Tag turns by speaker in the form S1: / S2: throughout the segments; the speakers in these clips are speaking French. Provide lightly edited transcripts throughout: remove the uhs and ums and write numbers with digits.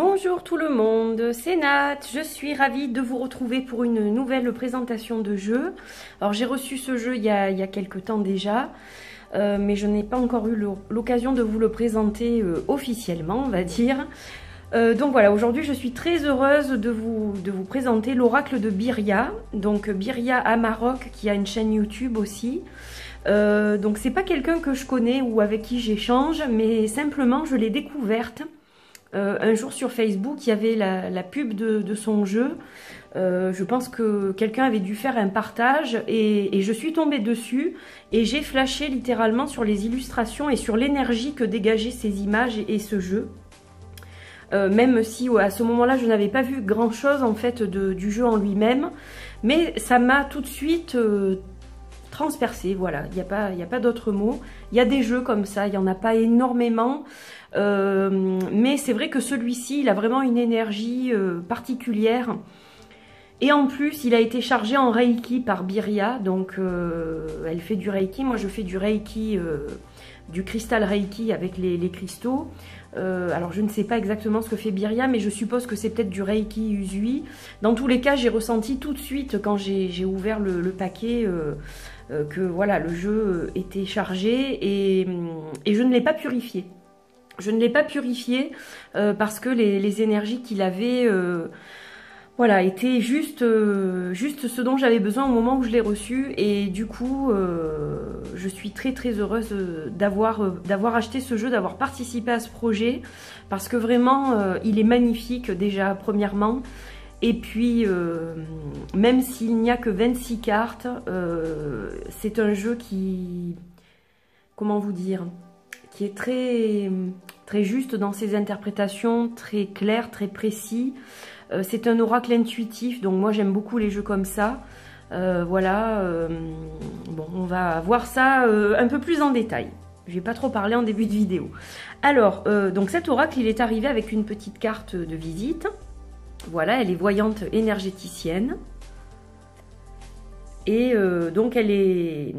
S1: Bonjour tout le monde, c'est Nat, je suis ravie de vous retrouver pour une nouvelle présentation de jeu. Alors j'ai reçu ce jeu il y a quelques temps déjà, mais je n'ai pas encore eu l'occasion de vous le présenter officiellement, on va dire. Donc voilà, aujourd'hui je suis très heureuse de vous présenter l'oracle de Birya. Donc Birya Amarok qui a une chaîne YouTube aussi. Donc c'est pas quelqu'un que je connais ou avec qui j'échange, mais simplement je l'ai découverte. Un jour sur Facebook, il y avait la pub de son jeu. Je pense que quelqu'un avait dû faire un partage et je suis tombée dessus et j'ai flashé littéralement sur les illustrations et sur l'énergie que dégageaient ces images et ce jeu. Même si à ce moment-là, je n'avais pas vu grand-chose en fait du jeu en lui-même, mais ça m'a tout de suite transpercé, voilà, il n'y a pas d'autre mot. Il y a des jeux comme ça, il n'y en a pas énormément, mais c'est vrai que celui-ci, il a vraiment une énergie particulière. Et en plus, il a été chargé en Reiki par Birya, donc elle fait du Reiki, moi je fais du Reiki, du cristal Reiki avec les cristaux. Alors je ne sais pas exactement ce que fait Birya, mais je suppose que c'est peut-être du Reiki Usui. Dans tous les cas, j'ai ressenti tout de suite quand j'ai ouvert le paquet que voilà, le jeu était chargé et je ne l'ai pas purifié. Je ne l'ai pas purifié parce que les énergies qu'il avait voilà, étaient juste ce dont j'avais besoin au moment où je l'ai reçu. Et du coup, je suis très heureuse d'avoir acheté ce jeu, d'avoir participé à ce projet. Parce que vraiment, il est magnifique déjà, premièrement. Et puis, même s'il n'y a que 26 cartes, c'est un jeu qui, comment vous dire, qui est très juste dans ses interprétations, très clair, très précis. C'est un oracle intuitif, donc moi j'aime beaucoup les jeux comme ça. Voilà, bon, on va voir ça un peu plus en détail. Je vais pas trop parler en début de vidéo. Alors, donc cet oracle, il est arrivé avec une petite carte de visite. Voilà, elle est voyante énergéticienne. Et donc elle est...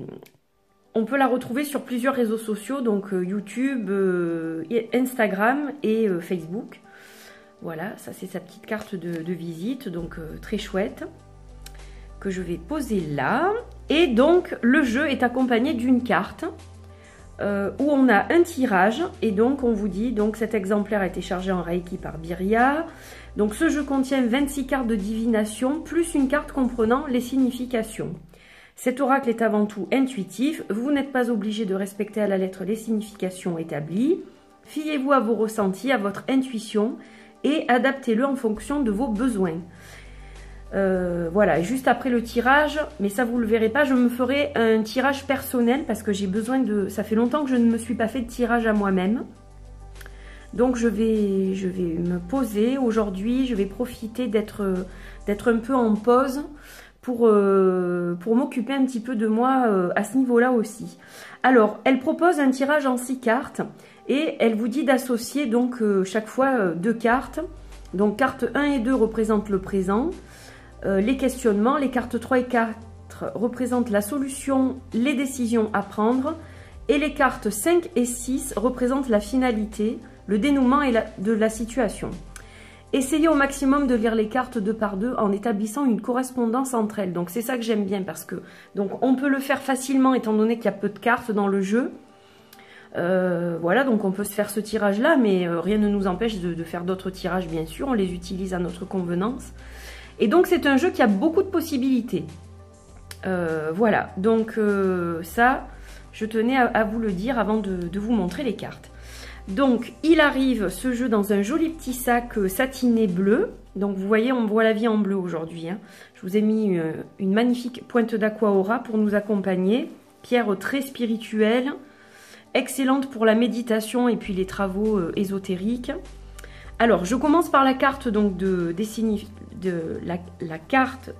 S1: On peut la retrouver sur plusieurs réseaux sociaux, donc YouTube, Instagram et Facebook. Voilà, ça c'est sa petite carte de visite, donc très chouette, que je vais poser là. Et donc le jeu est accompagné d'une carte où on a un tirage, et donc on vous dit, donc cet exemplaire a été chargé en Reiki par Birya. Donc ce jeu contient 26 cartes de divination, plus une carte comprenant les significations. Cet oracle est avant tout intuitif, vous n'êtes pas obligé de respecter à la lettre les significations établies. Fiez-vous à vos ressentis, à votre intuition, et adaptez-le en fonction de vos besoins. Voilà, juste après le tirage, mais ça vous le verrez pas, je me ferai un tirage personnel parce que j'ai besoin de... Ça fait longtemps que je ne me suis pas fait de tirage à moi-même. Donc je vais me poser aujourd'hui, je vais profiter d'être un peu en pause pour m'occuper un petit peu de moi à ce niveau-là aussi. Alors, elle propose un tirage en 6 cartes. Et elle vous dit d'associer donc chaque fois 2 cartes. Donc carte 1 et 2 représentent le présent, les questionnements. Les cartes 3 et 4 représentent la solution, les décisions à prendre. Et les cartes 5 et 6 représentent la finalité, le dénouement de la situation. Essayez au maximum de lire les cartes 2 par 2 en établissant une correspondance entre elles. Donc c'est ça que j'aime bien parce que donc on peut le faire facilement étant donné qu'il y a peu de cartes dans le jeu. Voilà, donc on peut se faire ce tirage là, mais rien ne nous empêche de faire d'autres tirages, bien sûr, on les utilise à notre convenance. Et donc c'est un jeu qui a beaucoup de possibilités. Voilà, donc ça, je tenais à vous le dire avant de vous montrer les cartes. Donc il arrive ce jeu dans un joli petit sac satiné bleu. Donc vous voyez, on voit la vie en bleu aujourd'hui, hein. Je vous ai mis une magnifique pointe d'aquaora pour nous accompagner. Pierre très spirituelle, excellente pour la méditation et puis les travaux ésotériques. Alors, je commence par la carte donc la carte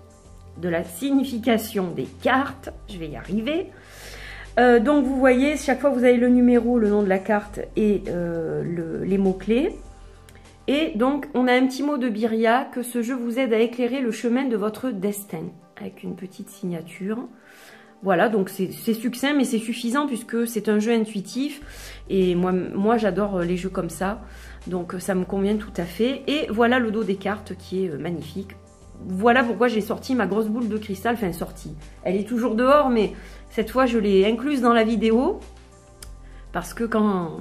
S1: de la signification des cartes. Je vais y arriver. Donc, vous voyez, chaque fois vous avez le numéro, le nom de la carte et les mots-clés. Et donc, on a un petit mot de Birya que ce jeu vous aide à éclairer le chemin de votre destin avec une petite signature. Voilà, donc c'est succinct, mais c'est suffisant puisque c'est un jeu intuitif. Et moi j'adore les jeux comme ça. Donc ça me convient tout à fait. Et voilà le dos des cartes qui est magnifique. Voilà pourquoi j'ai sorti ma grosse boule de cristal. Enfin, sortie. Elle est toujours dehors, mais cette fois je l'ai incluse dans la vidéo. Parce que quand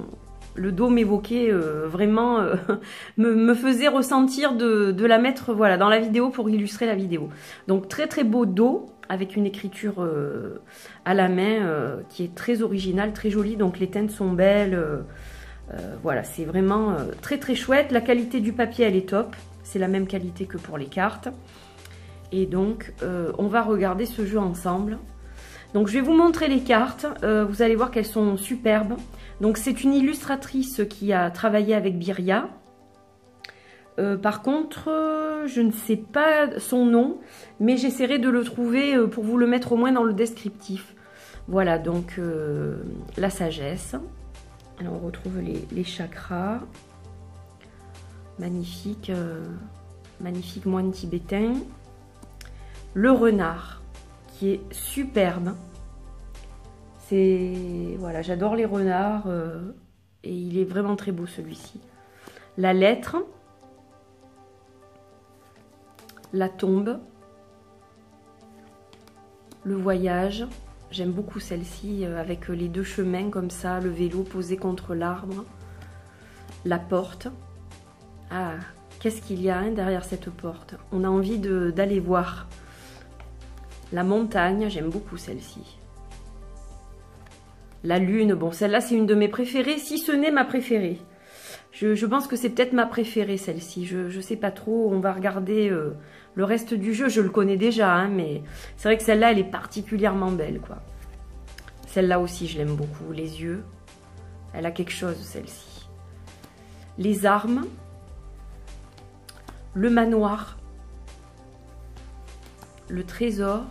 S1: le dos m'évoquait vraiment, me faisait ressentir de la mettre voilà, dans la vidéo pour illustrer la vidéo. Donc très très beau dos avec une écriture à la main qui est très originale, très jolie. Donc les teintes sont belles. Voilà, c'est vraiment très très chouette. La qualité du papier, elle est top. C'est la même qualité que pour les cartes. Et donc, on va regarder ce jeu ensemble. Donc, je vais vous montrer les cartes. Vous allez voir qu'elles sont superbes. Donc, c'est une illustratrice qui a travaillé avec Biria. Par contre, je ne sais pas son nom, mais j'essaierai de le trouver pour vous le mettre au moins dans le descriptif. Voilà, donc la sagesse. Alors, on retrouve les chakras. Magnifique, magnifique moine tibétain. Le renard, qui est superbe. C'est voilà, j'adore les renards et il est vraiment très beau celui-ci. La lettre, la tombe, le voyage. J'aime beaucoup celle-ci avec les deux chemins comme ça, le vélo posé contre l'arbre. La porte. Ah, qu'est-ce qu'il y a derrière cette porte? On a envie d'aller voir. La montagne, j'aime beaucoup celle-ci. La lune, bon celle-là c'est une de mes préférées, si ce n'est ma préférée. Je pense que c'est peut-être ma préférée celle-ci, je sais pas trop, on va regarder le reste du jeu, je le connais déjà, hein, mais c'est vrai que celle-là elle est particulièrement belle, quoi. Celle-là aussi je l'aime beaucoup, les yeux, elle a quelque chose celle-ci. Les armes, le manoir, le trésor,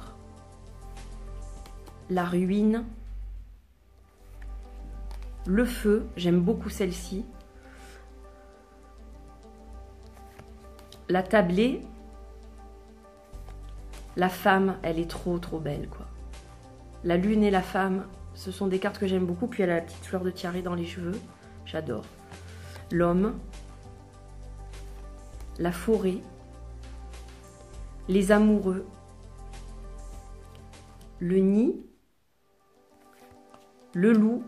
S1: la ruine, le feu, j'aime beaucoup celle-ci. La tablée, la femme, elle est trop belle, quoi. La lune et la femme, ce sont des cartes que j'aime beaucoup. Puis elle a la petite fleur de tiare dans les cheveux, j'adore. L'homme, la forêt, les amoureux, le nid, le loup,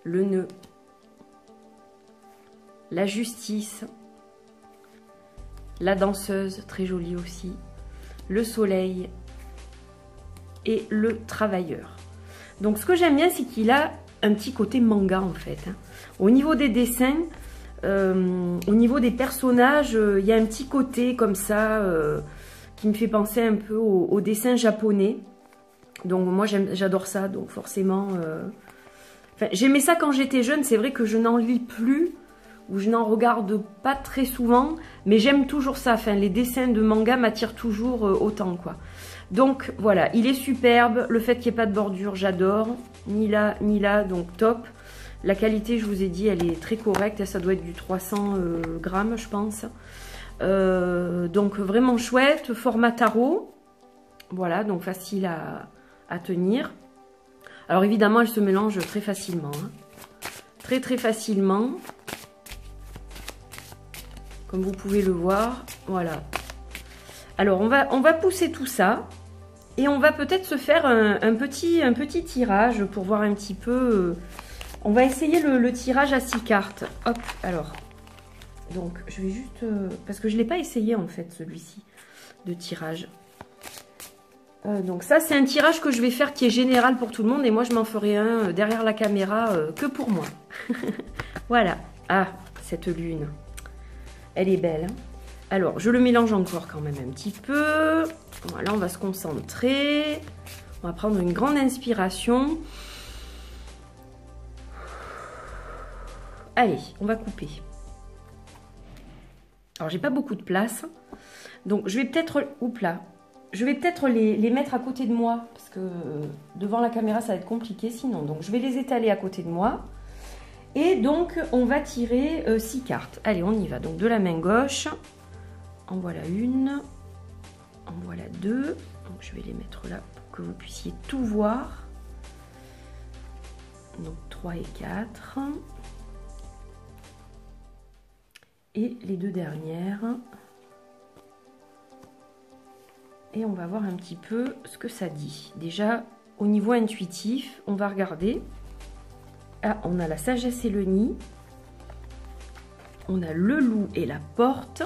S1: le nœud, la justice, la danseuse, très jolie aussi, le soleil et le travailleur. Donc ce que j'aime bien, c'est qu'il a un petit côté manga en fait. Au niveau des dessins, au niveau des personnages, il y a un petit côté comme ça qui me fait penser un peu au dessin japonais. Donc moi j'adore ça, donc forcément... Enfin, j'aimais ça quand j'étais jeune, c'est vrai que je n'en lis plus, ou je n'en regarde pas très souvent, mais j'aime toujours ça. Enfin, les dessins de manga m'attirent toujours autant, quoi. Donc voilà, il est superbe, le fait qu'il n'y ait pas de bordure, j'adore, ni là, donc top. La qualité, je vous ai dit, elle est très correcte, ça doit être du 300 grammes, je pense. Donc vraiment chouette, format tarot, voilà, donc facile à tenir. Alors évidemment, elle se mélange très facilement, hein. Très facilement, comme vous pouvez le voir, voilà. Alors on va pousser tout ça et on va peut-être se faire un petit tirage pour voir un petit peu. On va essayer le tirage à 6 cartes. Hop, alors. Donc je vais juste... parce que je ne l'ai pas essayé en fait celui-ci de tirage. Donc ça c'est un tirage que je vais faire qui est général pour tout le monde. Et moi je m'en ferai un derrière la caméra que pour moi. Voilà. Ah, cette lune. Elle est belle. Alors je le mélange encore quand même un petit peu. Voilà, on va se concentrer. On va prendre une grande inspiration. Allez, on va couper. Alors j'ai pas beaucoup de place. Donc je vais peut-être... Oups là. Je vais peut-être les mettre à côté de moi, parce que devant la caméra, ça va être compliqué sinon. Donc, je vais les étaler à côté de moi. Et donc, on va tirer 6 cartes. Allez, on y va. Donc, de la main gauche, en voilà une. En voilà deux. Donc, je vais les mettre là pour que vous puissiez tout voir. Donc 3 et 4. Et les deux dernières. Et on va voir un petit peu ce que ça dit. Déjà, au niveau intuitif, on va regarder. Ah, on a la sagesse et le nid. On a le loup et la porte.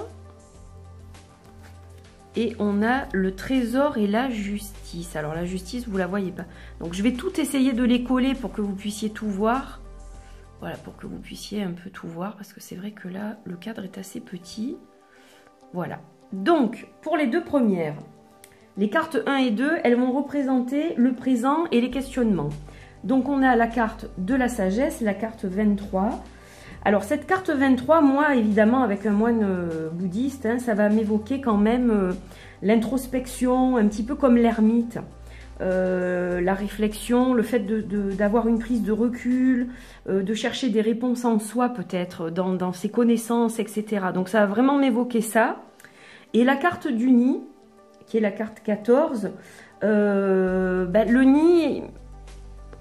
S1: Et on a le trésor et la justice. Alors la justice, vous la voyez pas. Donc je vais tout essayer de les coller pour que vous puissiez tout voir. Voilà, pour que vous puissiez un peu tout voir. Parce que c'est vrai que là, le cadre est assez petit. Voilà. Donc, pour les deux premières, les cartes 1 et 2, elles vont représenter le présent et les questionnements. Donc on a la carte de la sagesse, la carte 23. Alors cette carte 23, moi évidemment avec un moine bouddhiste, hein, ça va m'évoquer quand même l'introspection, un petit peu comme l'ermite, la réflexion, le fait d'avoir une prise de recul, de chercher des réponses en soi peut-être, dans ses connaissances, etc. Donc ça va vraiment m'évoquer ça. Et la carte du nid, qui est la carte 14, le nid...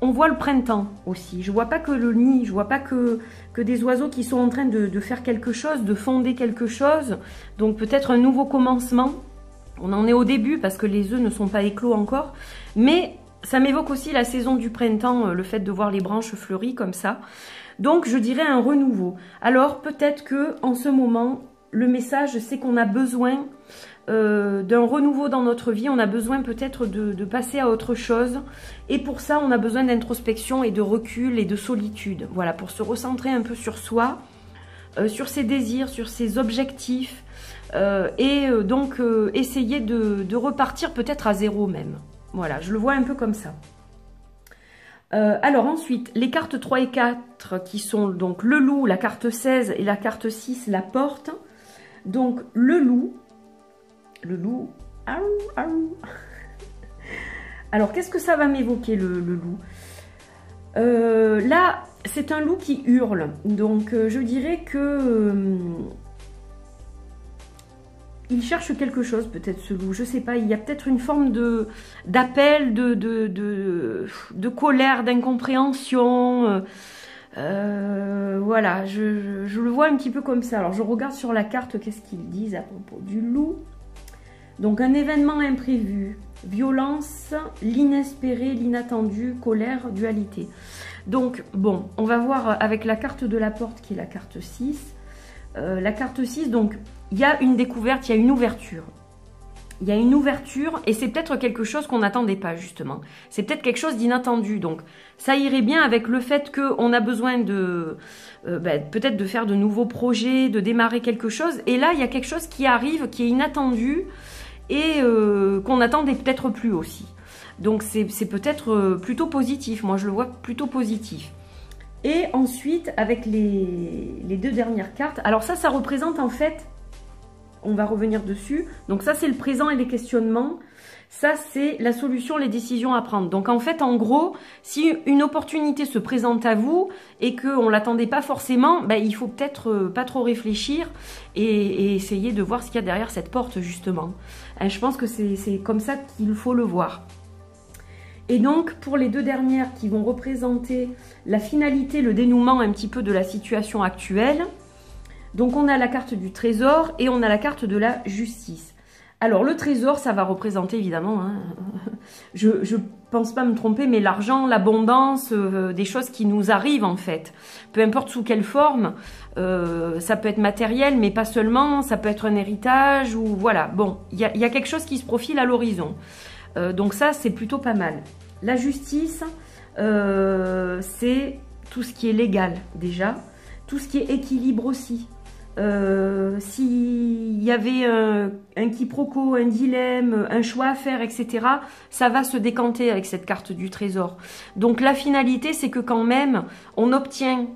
S1: On voit le printemps aussi. Je vois pas que le nid, je vois pas que des oiseaux qui sont en train de faire quelque chose, de fonder quelque chose. Donc peut-être un nouveau commencement. On en est au début parce que les œufs ne sont pas éclos encore. Mais ça m'évoque aussi la saison du printemps, le fait de voir les branches fleuries comme ça. Donc je dirais un renouveau. Alors peut-être que en ce moment, le message c'est qu'on a besoin d'un renouveau dans notre vie, on a besoin peut-être de passer à autre chose, et pour ça on a besoin d'introspection et de recul et de solitude, voilà, pour se recentrer un peu sur soi, sur ses désirs, sur ses objectifs, et donc essayer de repartir peut-être à zéro même, voilà, je le vois un peu comme ça. Alors ensuite, les cartes 3 et 4 qui sont donc le loup, la carte 16 et la carte 6, la porte. Donc le loup, aou, aou. Alors, qu'est-ce que ça va m'évoquer, le loup? Là, c'est un loup qui hurle. Donc, je dirais que... il cherche quelque chose, peut-être, ce loup. Je sais pas, il y a peut-être une forme d'appel, de colère, d'incompréhension. Voilà, je le vois un petit peu comme ça. Alors, je regarde sur la carte, qu'est-ce qu'ils disent à propos du loup. Donc un événement imprévu, violence, l'inespéré, l'inattendu, colère, dualité. Donc bon, on va voir avec la carte de la porte qui est la carte 6. La carte 6, donc il y a une découverte, il y a une ouverture. Il y a une ouverture et c'est peut-être quelque chose qu'on n'attendait pas justement. C'est peut-être quelque chose d'inattendu. Donc ça irait bien avec le fait qu'on a besoin de peut-être de faire de nouveaux projets, de démarrer quelque chose. Et là, il y a quelque chose qui arrive, qui est inattendu et qu'on n'attendait peut-être plus aussi. Donc c'est peut-être plutôt positif, moi je le vois plutôt positif. Et ensuite avec les deux dernières cartes, alors ça représente en fait, on va revenir dessus, donc ça c'est le présent et les questionnements, ça c'est la solution, les décisions à prendre. Donc en fait en gros, si une opportunité se présente à vous et qu'on ne l'attendait pas forcément, il faut peut-être pas trop réfléchir et essayer de voir ce qu'il y a derrière cette porte justement. Je pense que c'est comme ça qu'il faut le voir. Et donc pour les deux dernières qui vont représenter la finalité, le dénouement un petit peu de la situation actuelle, donc on a la carte du trésor et on a la carte de la justice. Alors le trésor, ça va représenter évidemment, hein, je pense pas me tromper, mais l'argent, l'abondance, des choses qui nous arrivent en fait. Peu importe sous quelle forme, ça peut être matériel, mais pas seulement, ça peut être un héritage ou voilà. Bon, il y a quelque chose qui se profile à l'horizon. Donc ça, c'est plutôt pas mal. La justice, c'est tout ce qui est légal déjà, tout ce qui est équilibre aussi. S'il y avait un quiproquo, un dilemme, un choix à faire, etc., ça va se décanter avec cette carte du trésor. Donc la finalité, c'est que quand même, on obtient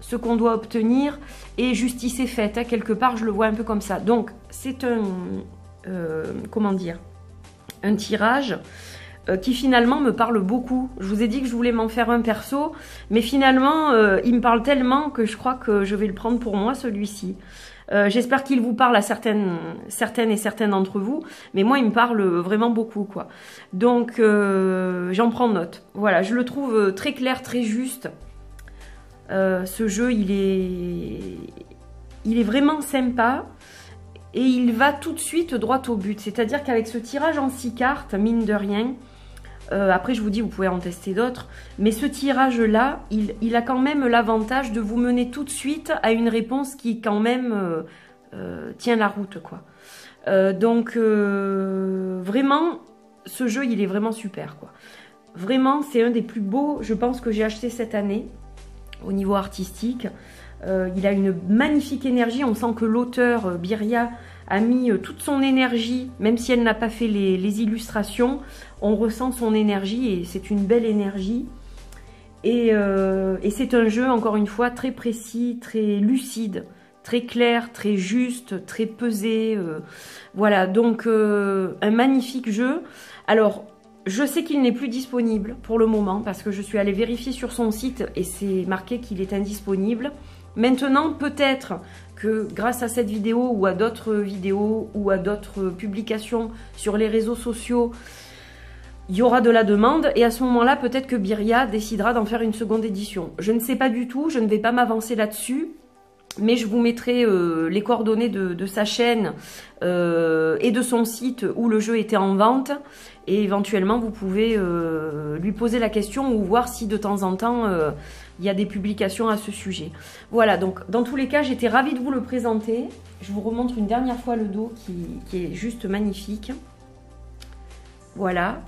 S1: ce qu'on doit obtenir et justice est faite. Hein, quelque part, je le vois un peu comme ça. Donc c'est un, comment dire, un tirage qui finalement me parle beaucoup. Je vous ai dit que je voulais m'en faire un perso, mais finalement, il me parle tellement que je crois que je vais le prendre pour moi, celui-ci. J'espère qu'il vous parle à certaines et certains d'entre vous, mais moi, il me parle vraiment beaucoup, quoi. Donc, j'en prends note. Voilà, je le trouve très clair, très juste. Ce jeu, il est vraiment sympa. Et il va tout de suite droit au but. C'est-à-dire qu'avec ce tirage en 6 cartes, mine de rien, après je vous dis, vous pouvez en tester d'autres, mais ce tirage-là, il a quand même l'avantage de vous mener tout de suite à une réponse qui quand même tient la route, quoi. Donc, vraiment, ce jeu, il est vraiment super, quoi. Vraiment, c'est un des plus beaux, je pense, que j'ai acheté cette année, au niveau artistique. Il a une magnifique énergie, on sent que l'auteur, Birya, a mis toute son énergie, même si elle n'a pas fait les illustrations, on ressent son énergie et c'est une belle énergie. Et c'est un jeu, encore une fois, très précis, très lucide, très clair, très juste, très pesé. Voilà, donc un magnifique jeu. Alors, je sais qu'il n'est plus disponible pour le moment parce que je suis allée vérifier sur son site et c'est marqué qu'il est indisponible. Maintenant, peut-être que grâce à cette vidéo ou à d'autres vidéos ou à d'autres publications sur les réseaux sociaux, il y aura de la demande et à ce moment-là, peut-être que Birya décidera d'en faire une seconde édition. Je ne sais pas du tout, je ne vais pas m'avancer là-dessus, mais je vous mettrai les coordonnées de sa chaîne et de son site où le jeu était en vente. Et éventuellement, vous pouvez lui poser la question ou voir si de temps en temps, il y a des publications à ce sujet. Voilà, donc dans tous les cas, j'étais ravie de vous le présenter. Je vous remontre une dernière fois le dos qui est juste magnifique. Voilà.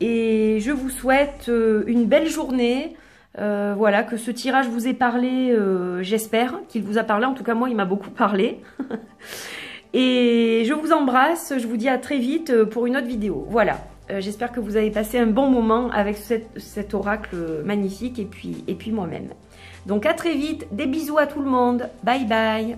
S1: Et je vous souhaite une belle journée. Voilà, que ce tirage vous ait parlé, j'espère qu'il vous a parlé. En tout cas, moi, il m'a beaucoup parlé. Et je vous embrasse, je vous dis à très vite pour une autre vidéo. Voilà, j'espère que vous avez passé un bon moment avec cet oracle magnifique et puis moi-même. Donc à très vite, des bisous à tout le monde, bye bye.